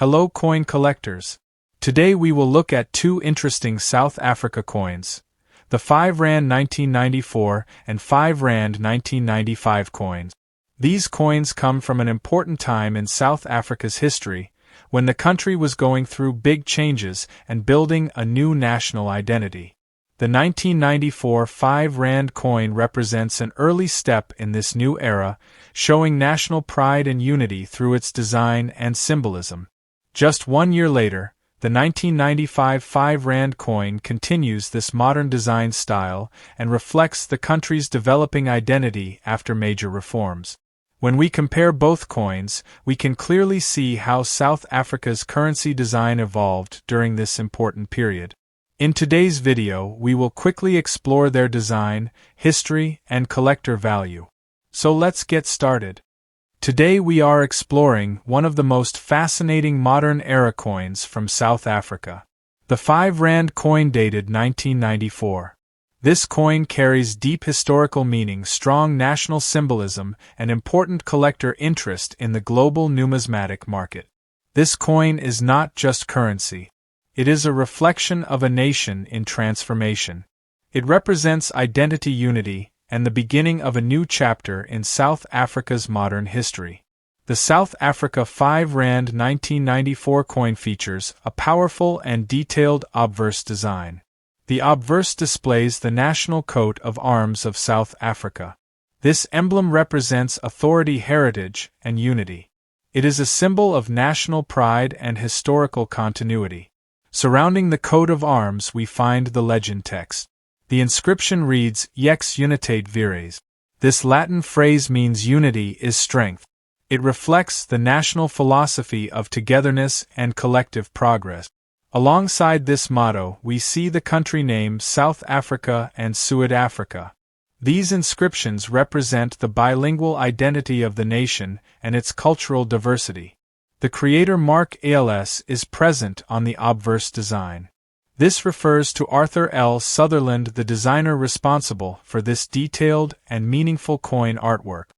Hello coin collectors. Today we will look at two interesting South Africa coins, the 5 Rand 1994 and 5 Rand 1995 coins. These coins come from an important time in South Africa's history, when the country was going through big changes and building a new national identity. The 1994 5 Rand coin represents an early step in this new era, showing national pride and unity through its design and symbolism. Just 1 year later, the 1995 5 Rand coin continues this modern design style and reflects the country's developing identity after major reforms. When we compare both coins, we can clearly see how South Africa's currency design evolved during this important period. In today's video, we will quickly explore their design, history, and collector value. So let's get started. Today we are exploring one of the most fascinating modern-era coins from South Africa. The 5 Rand coin dated 1994. This coin carries deep historical meaning, strong national symbolism, and important collector interest in the global numismatic market. This coin is not just currency. It is a reflection of a nation in transformation. It represents identity unity and the beginning of a new chapter in South Africa's modern history. The South Africa 5 Rand 1994 coin features a powerful and detailed obverse design. The obverse displays the national coat of arms of South Africa. This emblem represents authority, heritage, and unity. It is a symbol of national pride and historical continuity. Surrounding the coat of arms we find the legend text. The inscription reads, EX UNITATE VIRES. This Latin phrase means unity is strength. It reflects the national philosophy of togetherness and collective progress. Alongside this motto, we see the country names South Africa and Suid-Afrika. These inscriptions represent the bilingual identity of the nation and its cultural diversity. The creator mark ALS is present on the obverse design. This refers to Arthur L. Sutherland, the designer responsible for this detailed and meaningful coin artwork.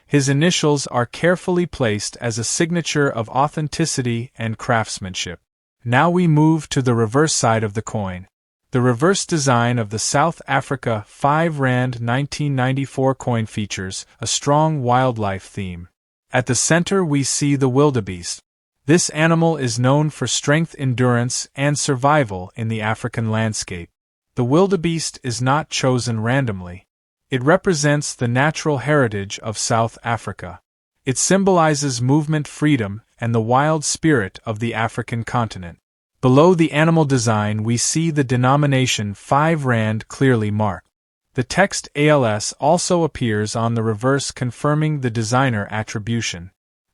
His initials are carefully placed as a signature of authenticity and craftsmanship. Now we move to the reverse side of the coin. The reverse design of the South Africa 5 Rand 1994 coin features a strong wildlife theme. At the center we see the wildebeest. This animal is known for strength, endurance, and survival in the African landscape. The wildebeest is not chosen randomly. It represents the natural heritage of South Africa. It symbolizes movement, freedom, and the wild spirit of the African continent. Below the animal design we see the denomination 5 Rand clearly marked. The text ALS also appears on the reverse, confirming the designer attribution.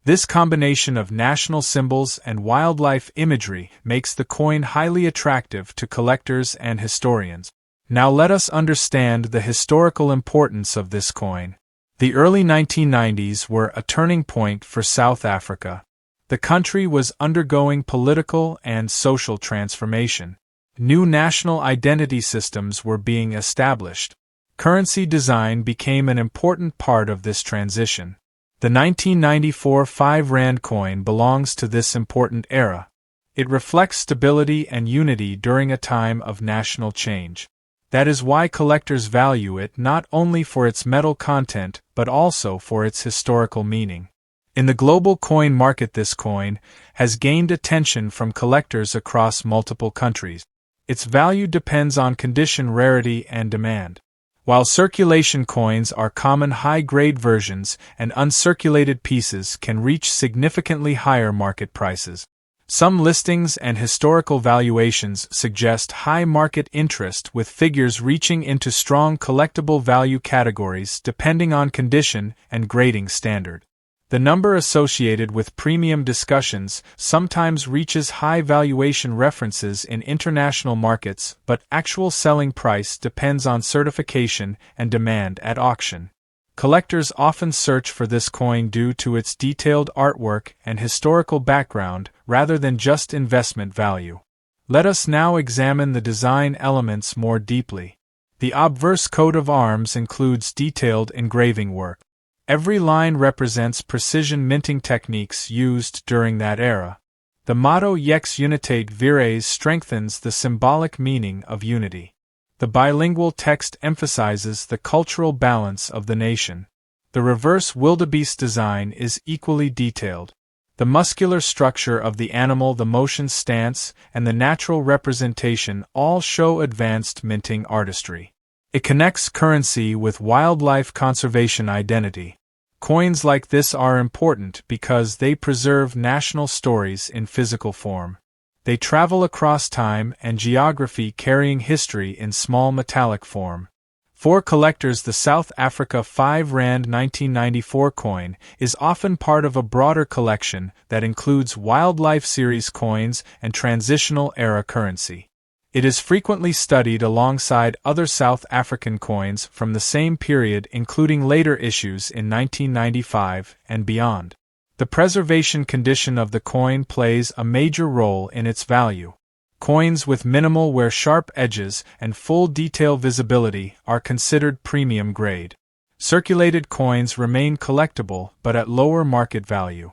This combination of national symbols and wildlife imagery makes the coin highly attractive to collectors and historians. Now let us understand the historical importance of this coin. The early 1990s were a turning point for South Africa. The country was undergoing political and social transformation. New national identity systems were being established. Currency design became an important part of this transition. The 1994 5 Rand coin belongs to this important era. It reflects stability and unity during a time of national change. That is why collectors value it not only for its metal content but also for its historical meaning. In the global coin market, this coin has gained attention from collectors across multiple countries. Its value depends on condition, rarity, and demand. While circulation coins are common, high-grade versions and uncirculated pieces can reach significantly higher market prices. Some listings and historical valuations suggest high market interest, with figures reaching into strong collectible value categories depending on condition and grading standard. The number associated with premium discussions sometimes reaches high valuation references in international markets, but actual selling price depends on certification and demand at auction. Collectors often search for this coin due to its detailed artwork and historical background rather than just investment value. Let us now examine the design elements more deeply. The obverse coat of arms includes detailed engraving work. Every line represents precision minting techniques used during that era. The motto EX UNITATE VIRES strengthens the symbolic meaning of unity. The bilingual text emphasizes the cultural balance of the nation. The reverse wildebeest design is equally detailed. The muscular structure of the animal, the motion stance, and the natural representation all show advanced minting artistry. It connects currency with wildlife conservation identity. Coins like this are important because they preserve national stories in physical form. They travel across time and geography, carrying history in small metallic form. For collectors, the South Africa 5 Rand 1994 coin is often part of a broader collection that includes wildlife series coins and transitional era currency. It is frequently studied alongside other South African coins from the same period, including later issues in 1995 and beyond. The preservation condition of the coin plays a major role in its value. Coins with minimal wear, sharp edges, and full detail visibility are considered premium grade. Circulated coins remain collectible but at lower market value.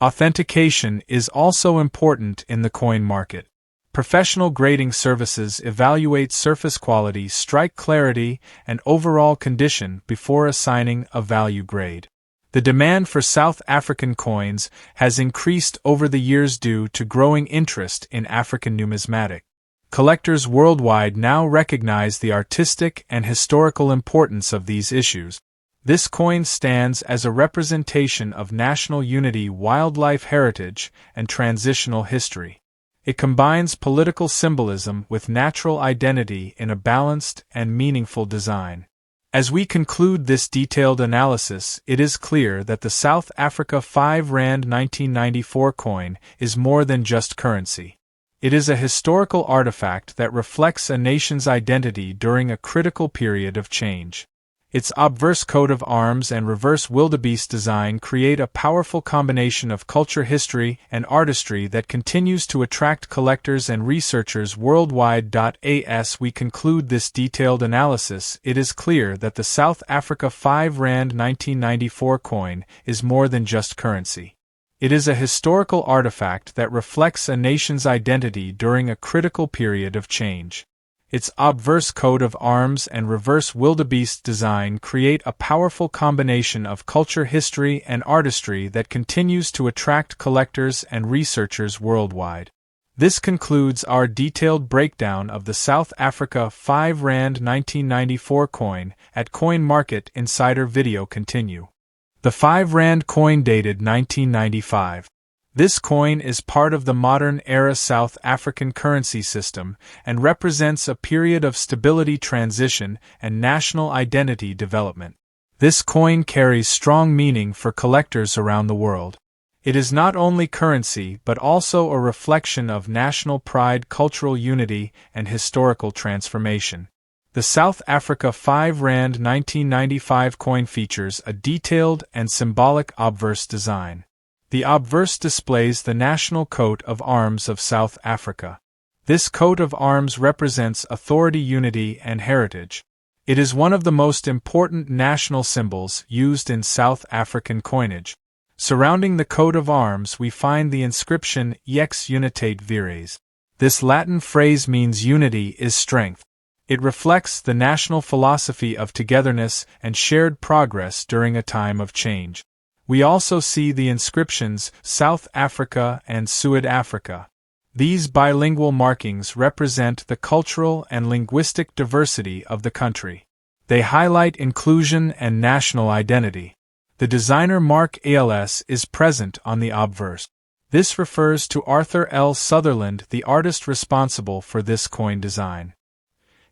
Authentication is also important in the coin market. Professional grading services evaluate surface quality, strike clarity, and overall condition before assigning a value grade. The demand for South African coins has increased over the years due to growing interest in African numismatic. Collectors worldwide now recognize the artistic and historical importance of these issues. This coin stands as a representation of national unity, wildlife heritage, and transitional history. It combines political symbolism with natural identity in a balanced and meaningful design. As we conclude this detailed analysis, it is clear that the South Africa 5 Rand 1994 coin is more than just currency. It is a historical artifact that reflects a nation's identity during a critical period of change. Its obverse coat of arms and reverse wildebeest design create a powerful combination of culture, history, and artistry that continues to attract collectors and researchers worldwide. As we conclude this detailed analysis, it is clear that the South Africa 5 Rand 1994 coin is more than just currency. It is a historical artifact that reflects a nation's identity during a critical period of change. Its obverse coat of arms and reverse wildebeest design create a powerful combination of culture, history, and artistry that continues to attract collectors and researchers worldwide. This concludes our detailed breakdown of the South Africa 5 Rand 1994 coin at Coin Market Insider. Video continue. The 5 Rand coin dated 1995. This coin is part of the modern-era South African currency system and represents a period of stability, transition, and national identity development. This coin carries strong meaning for collectors around the world. It is not only currency but also a reflection of national pride, cultural unity, and historical transformation. The South Africa 5 Rand 1995 coin features a detailed and symbolic obverse design. The obverse displays the national coat of arms of South Africa. This coat of arms represents authority, unity, and heritage. It is one of the most important national symbols used in South African coinage. Surrounding the coat of arms we find the inscription EX UNITATE VIRES. This Latin phrase means unity is strength. It reflects the national philosophy of togetherness and shared progress during a time of change. We also see the inscriptions South Africa and Suid Africa. These bilingual markings represent the cultural and linguistic diversity of the country. They highlight inclusion and national identity. The designer mark ALS is present on the obverse. This refers to Arthur L. Sutherland, the artist responsible for this coin design.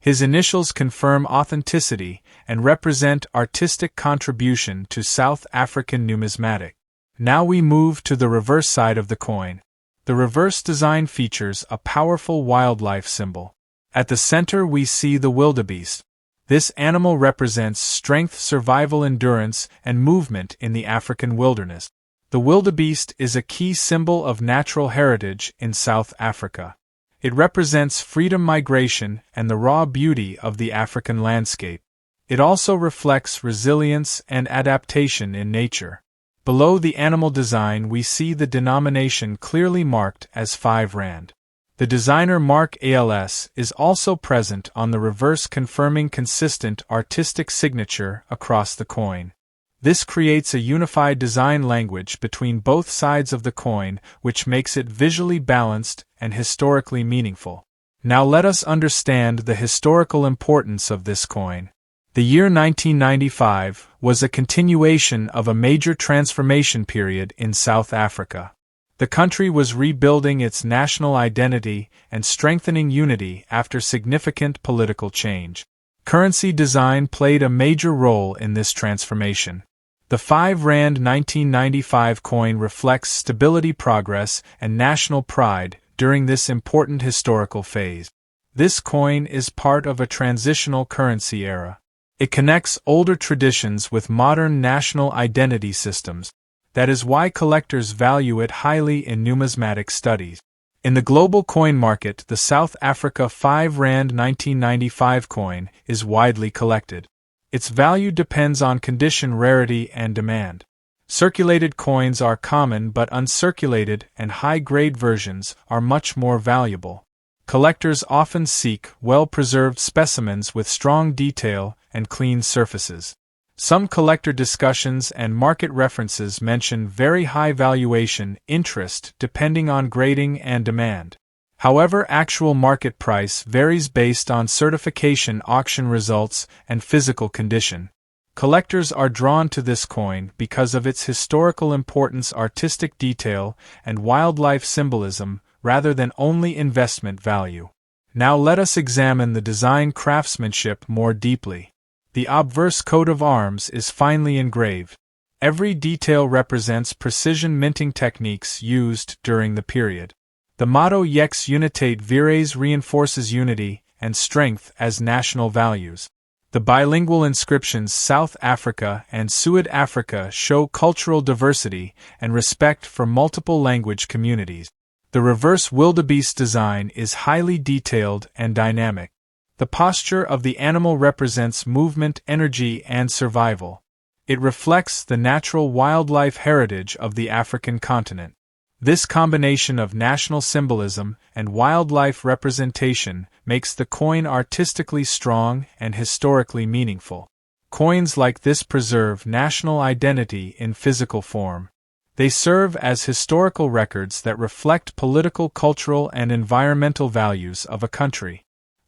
His initials confirm authenticity and represent artistic contribution to South African numismatic. Now we move to the reverse side of the coin. The reverse design features a powerful wildlife symbol. At the center we see the wildebeest. This animal represents strength, survival, endurance, and movement in the African wilderness. The wildebeest is a key symbol of natural heritage in South Africa. It represents freedom, migration, and the raw beauty of the African landscape. It also reflects resilience and adaptation in nature. Below the animal design we see the denomination clearly marked as 5 Rand. The designer mark ALS is also present on the reverse, confirming consistent artistic signature across the coin. This creates a unified design language between both sides of the coin, which makes it visually balanced and historically meaningful. Now let us understand the historical importance of this coin. The year 1995 was a continuation of a major transformation period in South Africa. The country was rebuilding its national identity and strengthening unity after significant political change. Currency design played a major role in this transformation. The 5 Rand 1995 coin reflects stability, progress, and national pride during this important historical phase. This coin is part of a transitional currency era. It connects older traditions with modern national identity systems. That is why collectors value it highly in numismatic studies. In the global coin market, the South Africa 5 Rand 1995 coin is widely collected. Its value depends on condition, rarity, and demand. Circulated coins are common, but uncirculated and high-grade versions are much more valuable. Collectors often seek well-preserved specimens with strong detail and clean surfaces. Some collector discussions and market references mention very high valuation interest depending on grading and demand. However, actual market price varies based on certification, auction results, and physical condition. Collectors are drawn to this coin because of its historical importance, artistic detail, and wildlife symbolism, rather than only investment value. Now let us examine the design craftsmanship more deeply. The obverse coat of arms is finely engraved. Every detail represents precision minting techniques used during the period. The motto EX UNITATE VIRES reinforces unity and strength as national values. The bilingual inscriptions South Africa and South Africa show cultural diversity and respect for multiple language communities. The reverse wildebeest design is highly detailed and dynamic. The posture of the animal represents movement, energy, and survival. It reflects the natural wildlife heritage of the African continent. This combination of national symbolism and wildlife representation makes the coin artistically strong and historically meaningful. Coins like this preserve national identity in physical form. They serve as historical records that reflect political, cultural, and environmental values of a country.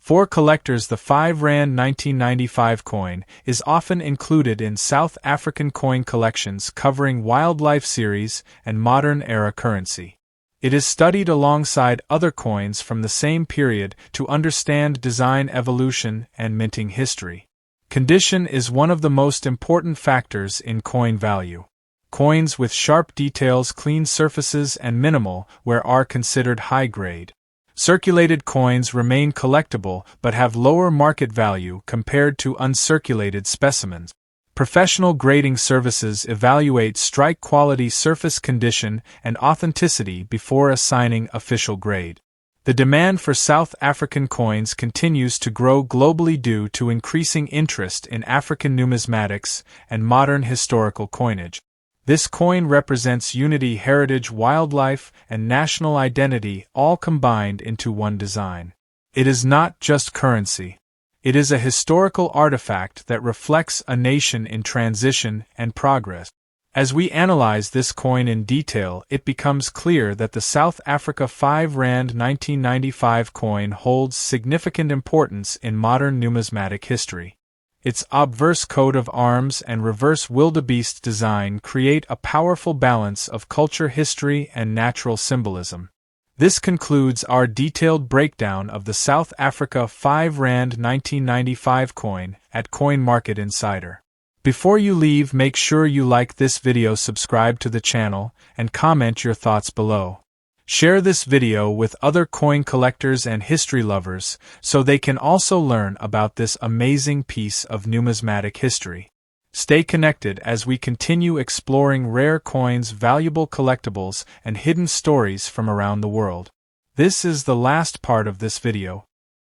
For collectors, the 5 Rand 1995 coin is often included in South African coin collections covering wildlife series and modern-era currency. It is studied alongside other coins from the same period to understand design evolution and minting history. Condition is one of the most important factors in coin value. Coins with sharp details, clean surfaces, and minimal wear are considered high-grade. Circulated coins remain collectible but have lower market value compared to uncirculated specimens. Professional grading services evaluate strike quality, surface condition, and authenticity before assigning official grade. The demand for South African coins continues to grow globally due to increasing interest in African numismatics and modern historical coinage. This coin represents unity, heritage, wildlife, and national identity all combined into one design. It is not just currency. It is a historical artifact that reflects a nation in transition and progress. As we analyze this coin in detail, it becomes clear that the South Africa 5 Rand 1995 coin holds significant importance in modern numismatic history. Its obverse coat of arms and reverse wildebeest design create a powerful balance of culture, history, and natural symbolism. This concludes our detailed breakdown of the South Africa 5 Rand 1995 coin at Coin Market Insider. Before you leave, make sure you like this video, subscribe to the channel, and comment your thoughts below. Share this video with other coin collectors and history lovers so they can also learn about this amazing piece of numismatic history. Stay connected as we continue exploring rare coins, valuable collectibles, and hidden stories from around the world. This is the last part of this video.